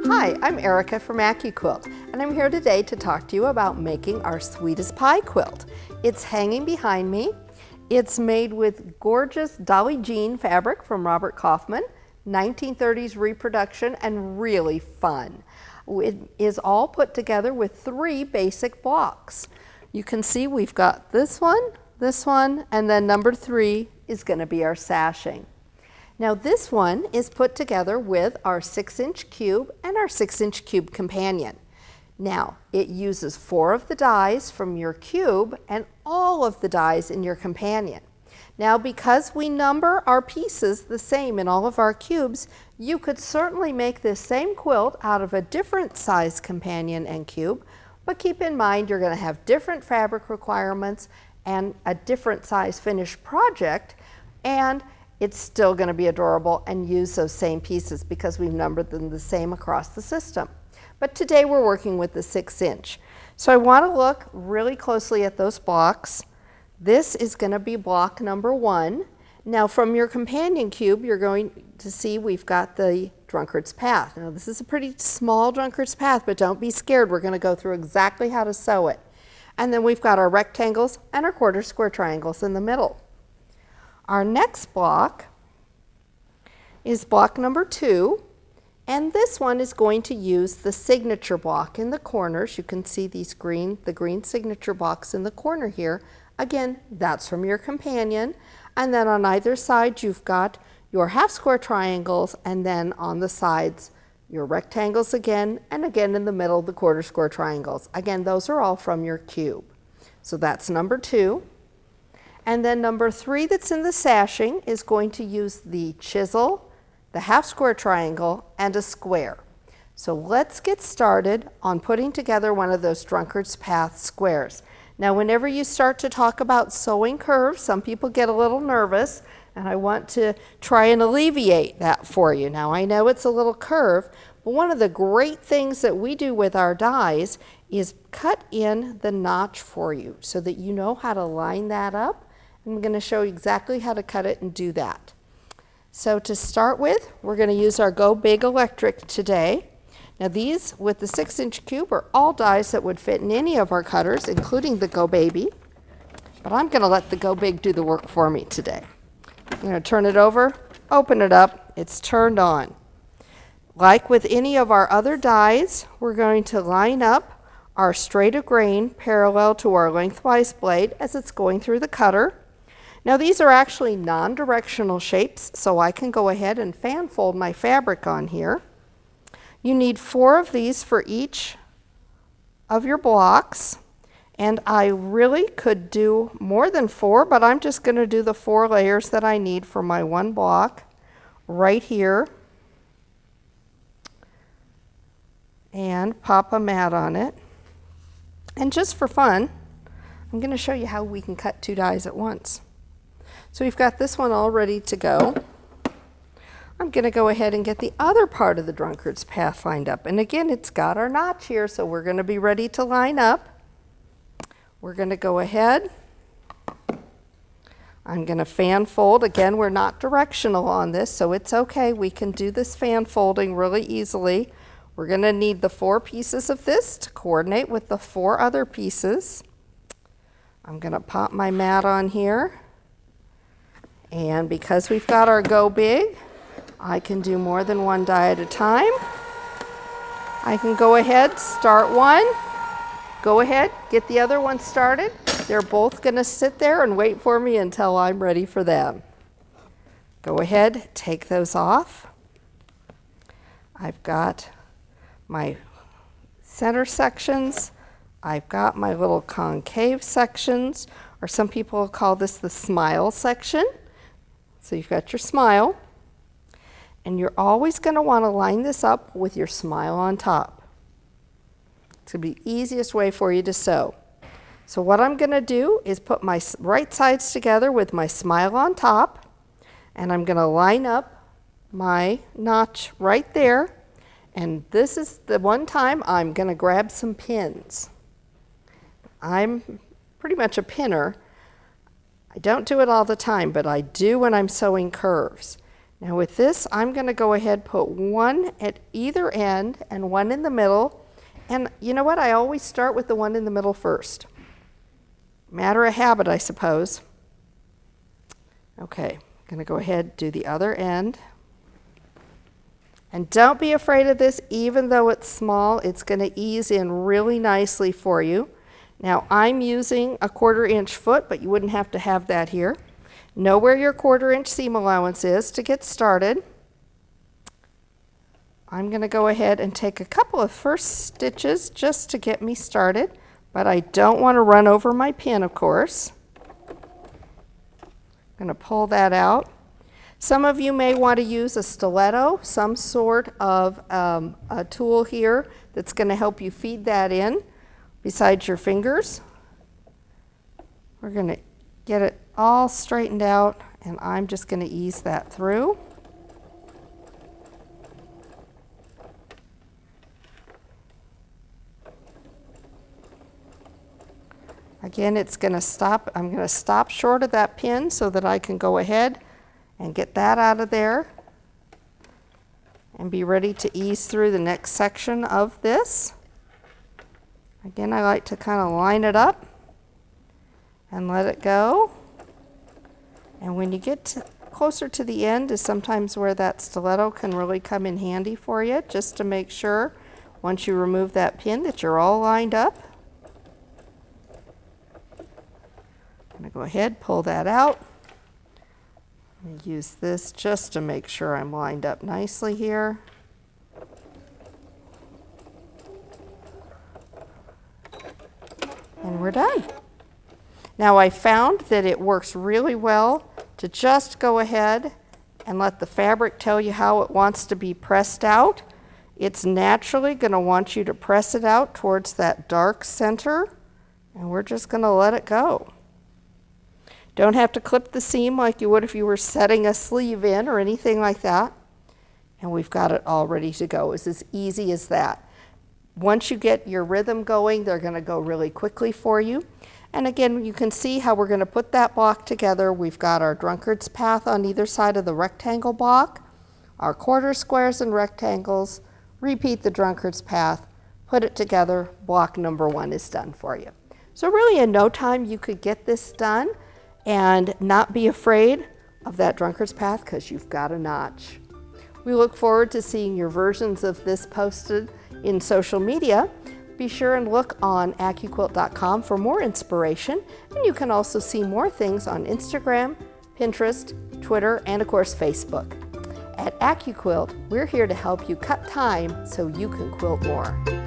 Hi, I'm Erica from AccuQuilt, and I'm here today to talk to you about making our sweetest pie quilt. It's hanging behind me. It's made with gorgeous Dolly Jean fabric from Robert Kaufman, 1930s reproduction, and really fun. It is all put together with 3 basic blocks. You can see we've got this one, and then number 3 is going to be our sashing. Now this one is put together with our 6-inch cube and our 6-inch cube companion. Now it uses 4 of the dies from your cube and all of the dies in your companion. Now because we number our pieces the same in all of our cubes, you could certainly make this same quilt out of a different size companion and cube, but keep in mind you're going to have different fabric requirements and a different size finished project, and it's still going to be adorable and use those same pieces because we've numbered them the same across the system. But today we're working with the 6-inch. So I want to look really closely at those blocks. This is going to be block number 1. Now from your companion cube, you're going to see we've got the drunkard's path. Now this is a pretty small drunkard's path, but don't be scared. We're going to go through exactly how to sew it. And then we've got our rectangles and our quarter square triangles in the middle. Our next block is block number 2, and this one is going to use the signature block in the corners. You can see these the green signature blocks in the corner here. Again, that's from your companion, and then on either side you've got your half square triangles, and then on the sides your rectangles again, and again in the middle the quarter square triangles. Again, those are all from your cube. So that's number 2. And then number 3 that's in the sashing is going to use the chisel, the half square triangle, and a square. So let's get started on putting together one of those drunkard's path squares. Now whenever you start to talk about sewing curves, some people get a little nervous, and I want to try and alleviate that for you. Now I know it's a little curve, but one of the great things that we do with our dies is cut in the notch for you so that you know how to line that up. I'm going to show you exactly how to cut it and do that. So to start with, we're going to use our Go Big Electric today. Now these, with the 6-inch cube, are all dies that would fit in any of our cutters, including the Go Baby. But I'm going to let the Go Big do the work for me today. I'm going to turn it over, open it up, it's turned on. Like with any of our other dies, we're going to line up our straight of grain parallel to our lengthwise blade as it's going through the cutter. Now these are actually non-directional shapes, so I can go ahead and fan fold my fabric on here. You need 4 of these for each of your blocks, and I really could do more than 4, but I'm just going to do the 4 layers that I need for my one block right here and pop a mat on it. And just for fun, I'm going to show you how we can cut 2 dies at once. So we've got this one all ready to go. I'm going to go ahead and get the other part of the drunkard's path lined up. And again, it's got our notch here, so we're going to be ready to line up. We're going to go ahead. I'm going to fan fold. Again, we're not directional on this, so it's okay. We can do this fan folding really easily. We're going to need the 4 pieces of this to coordinate with the 4 other pieces. I'm going to pop my mat on here. And because we've got our Go Big, I can do more than 1 die at a time. I can go ahead, start one, go ahead, get the other one started. They're both going to sit there and wait for me until I'm ready for them. Go ahead, take those off. I've got my center sections. I've got my little concave sections, or some people call this the smile section. So you've got your smile, and you're always going to want to line this up with your smile on top. It's going to be the easiest way for you to sew. So what I'm going to do is put my right sides together with my smile on top, and I'm going to line up my notch right there, and this is the one time I'm going to grab some pins. I'm pretty much a pinner. I don't do it all the time, but I do when I'm sewing curves. Now with this, I'm going to go ahead, put one at either end and one in the middle. And you know what? I always start with the one in the middle first. Matter of habit, I suppose. Okay, I'm going to go ahead and do the other end. And don't be afraid of this, even though it's small, it's going to ease in really nicely for you. Now I'm using a 1/4 inch foot, but you wouldn't have to have that here. Know where your 1/4 inch seam allowance is to get started. I'm going to go ahead and take a couple of first stitches just to get me started, but I don't want to run over my pin, of course. I'm going to pull that out. Some of you may want to use a stiletto, some sort of a tool here that's going to help you feed that in besides your fingers. We're going to get it all straightened out, and I'm just going to ease that through. Again, it's going to stop. I'm going to stop short of that pin so that I can go ahead and get that out of there and be ready to ease through the next section of this. Again, I like to kind of line it up and let it go. And when you get closer to the end is sometimes where that stiletto can really come in handy for you, just to make sure once you remove that pin that you're all lined up. I'm going to go ahead, pull that out. I'm going to use this just to make sure I'm lined up nicely here. And we're done. Now I found that it works really well to just go ahead and let the fabric tell you how it wants to be pressed out. It's naturally going to want you to press it out towards that dark center, and we're just going to let it go. Don't have to clip the seam like you would if you were setting a sleeve in or anything like that. And we've got it all ready to go. It's as easy as that. Once you get your rhythm going, they're going to go really quickly for you. And again, you can see how we're going to put that block together. We've got our drunkard's path on either side of the rectangle block, our quarter squares and rectangles, repeat the drunkard's path, put it together, block number 1 is done for you. So really in no time you could get this done and not be afraid of that drunkard's path because you've got a notch. We look forward to seeing your versions of this posted in social media. Be sure and look on AccuQuilt.com for more inspiration, and you can also see more things on Instagram, Pinterest, Twitter, and of course Facebook. At AccuQuilt, we're here to help you cut time so you can quilt more.